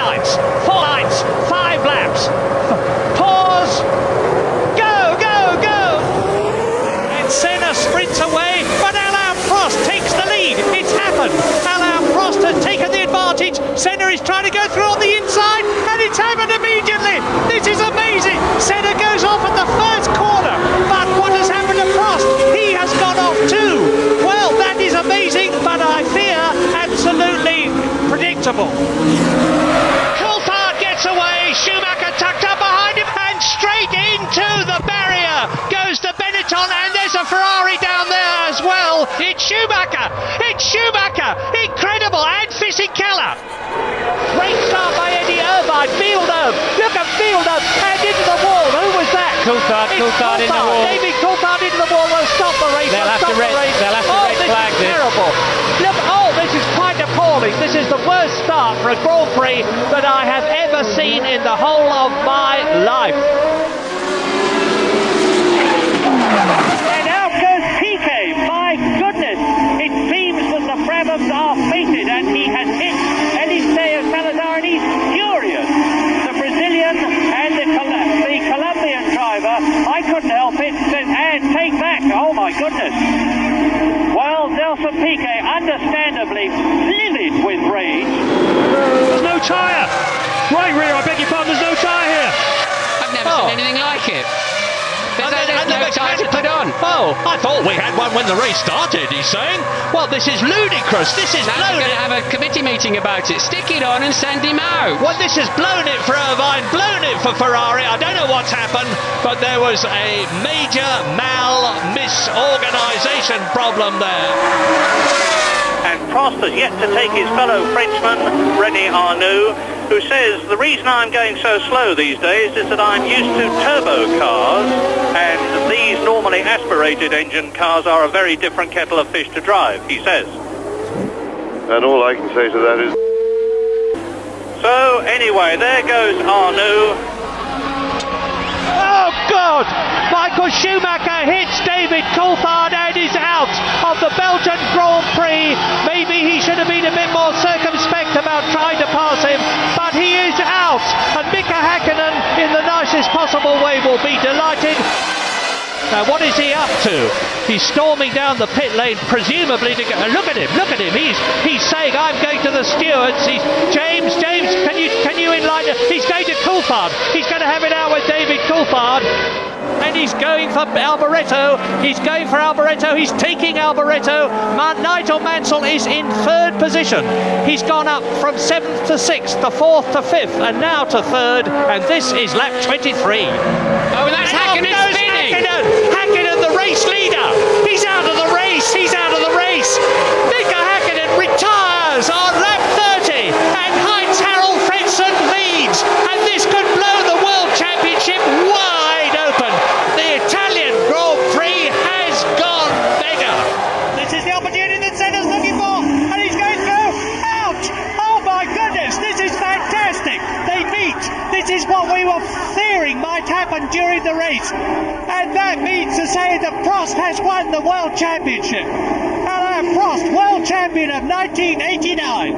lights, 4 lights, 5 laps. Pause. Go, go, go. And Senna sprints away, but Alain Prost takes the lead. It's happened. Alain Prost has taken the advantage. Senna is trying to go through on the inside, and it's happened immediately. This is amazing. Senna goes off at the first corner, but what has happened to Prost? He has gone off too. Well, that is amazing, but I fear absolutely predictable. Coulthard gets away. Schumacher tucked up behind him, and straight into the barrier goes to Benetton, and there's a Ferrari down there as well. It's Schumacher. It's Schumacher. Incredible. And Fisichella. Great start by Eddie Irvine. Fielder. Look at Fielder. And into the wall. Who was that? Coulthard in the wall. David Coulthard into the wall. Will stop the race. They'll have to red flag this. Terrible. Look, this is quite appalling. This is the worst start for a Grand Prix that I have ever seen in the whole of my life. And out goes Piquet. My goodness. It seems that the Brabhams are fated, and he has hit Eliseo Salazar, and he's furious. The Brazilian and the Colombian driver, I couldn't help it, said, and take back. Oh my goodness. Well, Nelson Piquet, understandably livid with rage. There's no tyre. Right rear, I beg your pardon, there's no tyre here. I've never seen anything like it. There's no tyre to put on. Oh, I thought we had one when the race started, he's saying. Well, this is ludicrous. This is Now blown we're going it. to have a committee meeting about it. Stick it on and send him out. Well, this has blown it for Irvine, blown it for Ferrari. I don't know what's happened, but there was a major misorganisation problem there. And Prost has yet to take his fellow Frenchman, René Arnoux, who says, the reason I'm going so slow these days is that I'm used to turbo cars, and these normally aspirated engine cars are a very different kettle of fish to drive, he says. And all I can say to that is... So, anyway, there goes Arnoux. Oh, God! Michael Schumacher hits David Coulthard and is out of the Belgian Grand Prix. Maybe he should have been a bit more circumspect about trying to pass him, but he is out. And Mika Häkkinen, in the nicest possible way, will be delighted. Now, what is he up to? He's storming down the pit lane, presumably to go. Look at him! He's saying, "I'm going to the stewards." James, can you enlighten? He's going to Coulthard. He's going to have it out with David Coulthard. And he's going for Alboreto. He's taking Alboreto. Nigel Mansell is in 3rd position. He's gone up from 7th to 6th, to 4th to 5th, and now to 3rd. And this is lap 23. Oh, that's Häkkinen spinning. Häkkinen, the race leader. He's out of the race. Mika Häkkinen retires on lap 30. And Heinz-Harald Frentzen leads. And this could blow the World Championship wide open. The Italian Grand Prix has gone mega. This is the opportunity that Senna's looking for, and he's going through. Out! Oh my goodness, this is fantastic. They meet. This is what we were fearing might happen during the race, and that means to say that Prost has won the World Championship. Alain Prost, World Champion of 1989.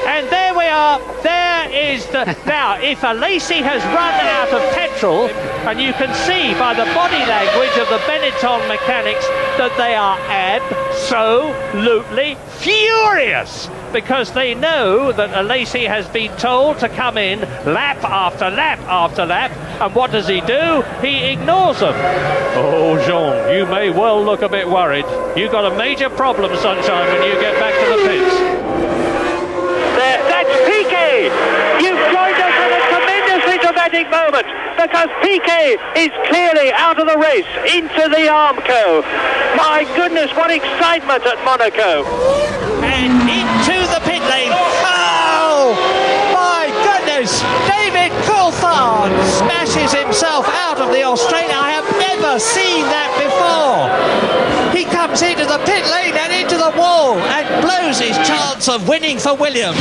And there we are. There is the... Now, if Alesi has run out of petrol, and you can see by the body language of the Benetton mechanics that they are absolutely furious, because they know that Alesi has been told to come in lap after lap after lap, and what does he do? He ignores them. Oh, Jean, you may well look a bit worried. You've got a major problem, Sunshine, when you get back to the pits. That's Piquet! You've joined us at a tremendously dramatic moment, because Piquet is clearly out of the race into the Armco. My goodness, what excitement at Monaco! And into the pit lane. Oh, my goodness! David Coulthard smashes himself out of the Australian. I have never seen that before. He comes into the pit lane and into the wall and blows his chance of winning for Williams.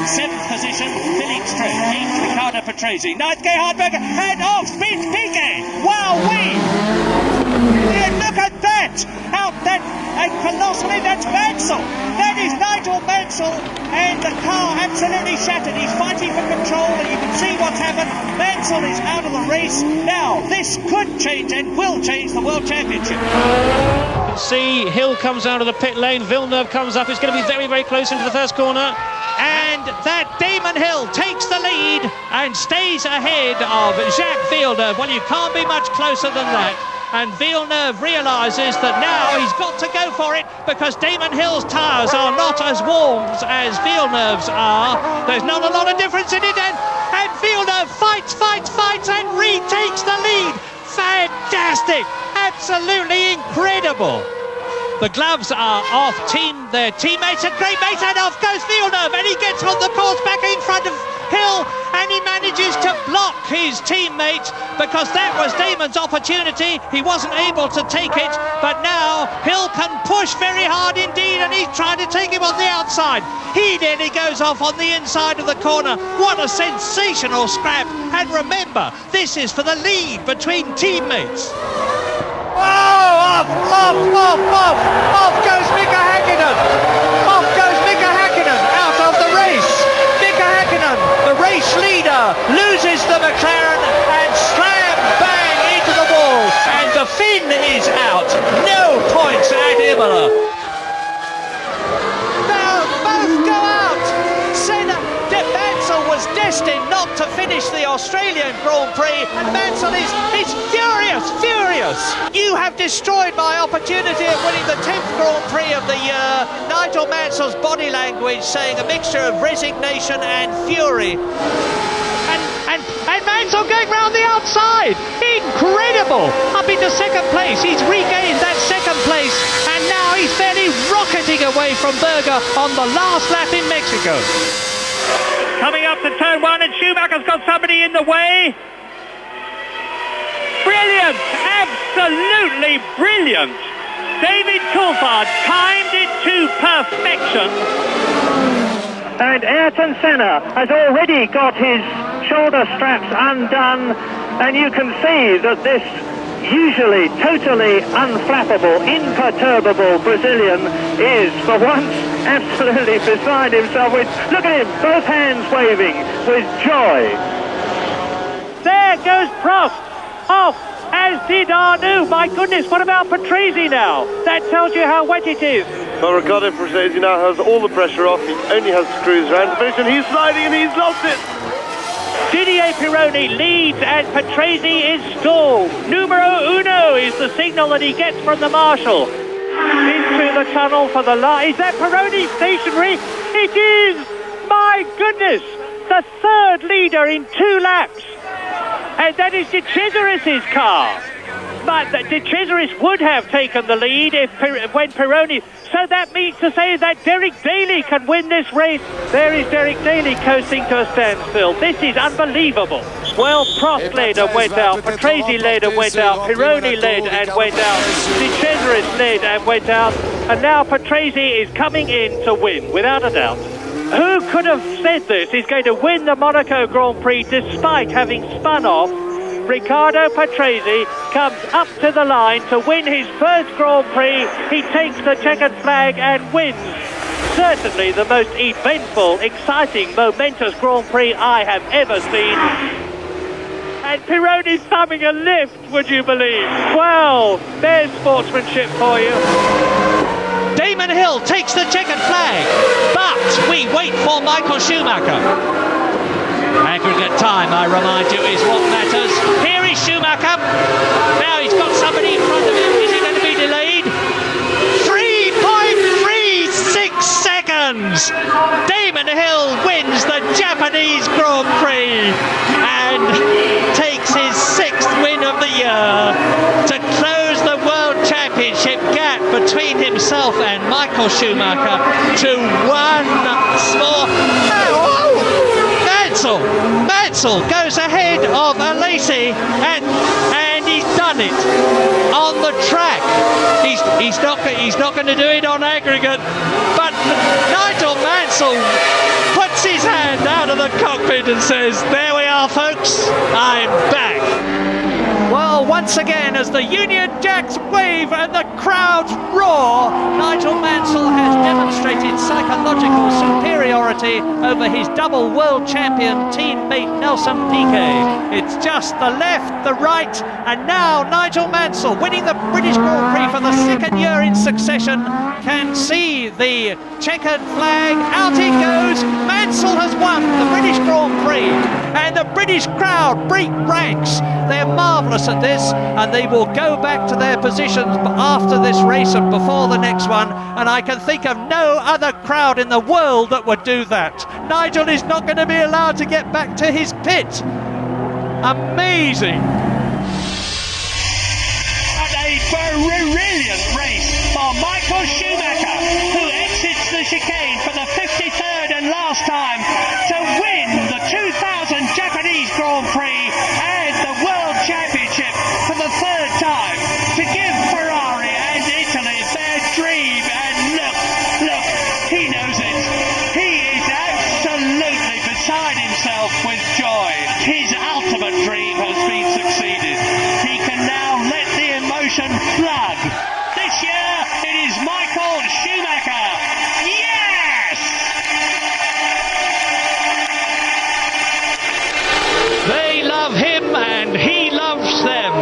7th position, Felix Trent. 8th, Riccardo Patrese. 9th, Gerhard Berger. And off speeds Piquet. Wow-wee! And look at that! Out that and colossally, that's Mansell. That is Nigel Mansell, and the car absolutely shattered. He's fighting for control, and you can see what's happened. Mansell is out of the race. Now, this could change and will change the World Championship. You can see Hill comes out of the pit lane, Villeneuve comes up. It's going to be very, very close into the first corner. And that Damon Hill takes the lead and stays ahead of Jacques Villeneuve. Well, you can't be much closer than that. And Villeneuve realises that now he's got to go for it because Damon Hill's tyres are not as warm as Villeneuve's are. There's not a lot of difference in it, and Villeneuve fights and retakes the lead. Fantastic! Absolutely incredible. The gloves are off their teammates and great mates, and off goes Villeneuve, and he gets on the course back in front of Hill, and he manages to block his teammate because that was Damon's opportunity. He wasn't able to take it, but now Hill can push very hard indeed, and he's trying to take him on the outside. He nearly goes off on the inside of the corner. What a sensational scrap, and remember, this is for the lead between teammates. Off goes Mika Häkkinen. Off goes Mika Häkkinen out of the race. Mika Häkkinen, the race leader, loses the McLaren and slam bang into the wall. And the Finn is out. No points at Imola. Now both go out. Senna, Mansell was destined not to finish the Australian Grand Prix, and Mansell is furious. You have destroyed my opportunity of winning the 10th Grand Prix of the year. Nigel Mansell's body language saying a mixture of resignation and fury. And Mansell going round the outside. Incredible! Up into second place. He's regained that second place, and now he's fairly rocketing away from Berger on the last lap in Mexico. Coming up to turn one, and Schumacher's got somebody in the way. Brilliant! Absolutely brilliant! David Coulthard timed it to perfection. And Ayrton Senna has already got his shoulder straps undone, and you can see that this usually totally unflappable, imperturbable Brazilian is for once absolutely beside himself. Look at him, both hands waving with joy. There goes Prost off, as did Arnoux. My goodness, what about Patrese now? That tells you how wet it is. Well, Riccardo Patrese now has all the pressure off. He only has to cruise around the finish, and he's sliding and he's lost it. Didier Pironi leads and Patrese is stalled. Numero uno is the signal that he gets from the marshal. Into the tunnel for the line. Is that Pironi stationary? It is! My goodness! The third leader in 2 laps. And that is De Cesaris's car. But De Cesaris would have taken the lead when Pironi... So that means to say that Derek Daly can win this race. There is Derek Daly coasting to a standstill. This is unbelievable. Well, Prost led and went out. Patrese led and went out. Pironi led and went out. De Cesaris led and went out. And now Patrese is coming in to win, without a doubt. Who could have said this? He's going to win the Monaco Grand Prix despite having spun off. Riccardo Patrese comes up to the line to win his first Grand Prix. He takes the checkered flag and wins. Certainly the most eventful, exciting, momentous Grand Prix I have ever seen. And Pironi's thumbing a lift, would you believe? Well, there's sportsmanship for you. Damon Hill takes the checkered flag, but we wait for Michael Schumacher. Aggregate time, I remind you, is what matters. Here is Schumacher. Now he's got somebody in front of him. Is he going to be delayed? 3.36 seconds! Damon Hill wins the Japanese Grand Prix and takes his 6th win of the year to close the World Championship gap between himself and Michael Schumacher to one small... Mansell goes ahead of Alesi and he's done it on the track. He's not going to do it on aggregate, but Nigel Mansell puts his hand out of the cockpit and says, "There we are, folks. I'm back." Well, once again, as the Union Jacks wave and the crowds roar, Nigel Mansell has demonstrated psychological superiority over his double world champion teammate Nelson Piquet. It's just the left, the right, and now Nigel Mansell, winning the British Grand Prix for the second year in succession, can see the checkered flag. Out it goes. Mansell has won the British Grand Prix, and the British crowd break ranks. They're marvellous at this, and they will go back to their positions after this race and before the next one, and I can think of no other crowd in the world that would do that. Nigel is not going to be allowed to get back to his pit. Amazing. And a brilliant race for Michael Schumacher, who exits the chicane for the 53rd and last time to win the 2000 Japanese Grand Prix and the World Championship for the third time, to give Ferrari and Italy their dream. And look, he knows it. He is absolutely beside himself with joy. His ultimate dream has been succeeded. He can now let the emotion flood. This year it is Michael Schumacher. Yes! They love him and he loves them.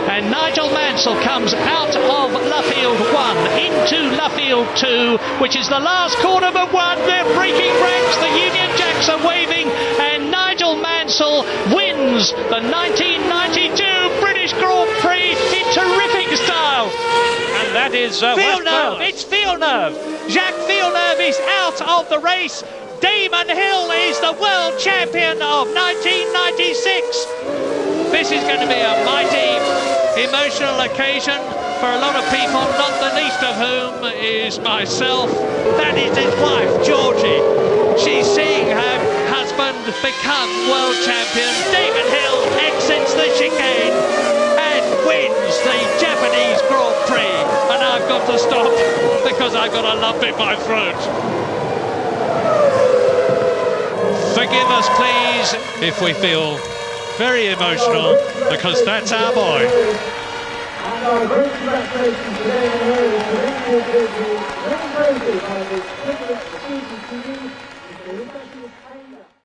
And Nigel Mansell comes out of Luffield 1 into Luffield 2, which is the last corner but one. They're breaking ranks. The Union Jacks are waving, and Nigel Mansell wins the 1992 British Grand Prix in terrific style. And that is Villeneuve. It's Villeneuve. Jacques Villeneuve is out of the race. Damon Hill is the world champion of 1996. This is going to be a mighty emotional occasion for a lot of people, not the least of whom is myself. That is his wife, Georgie. She's seeing her husband become world champion. Damon Hill exits the chicane and wins the Japanese Grand Prix. And I've got to stop because I've got a lump in my throat. Forgive us, please, if we feel very emotional, because that's our boy. And our great congratulations today on the winning of the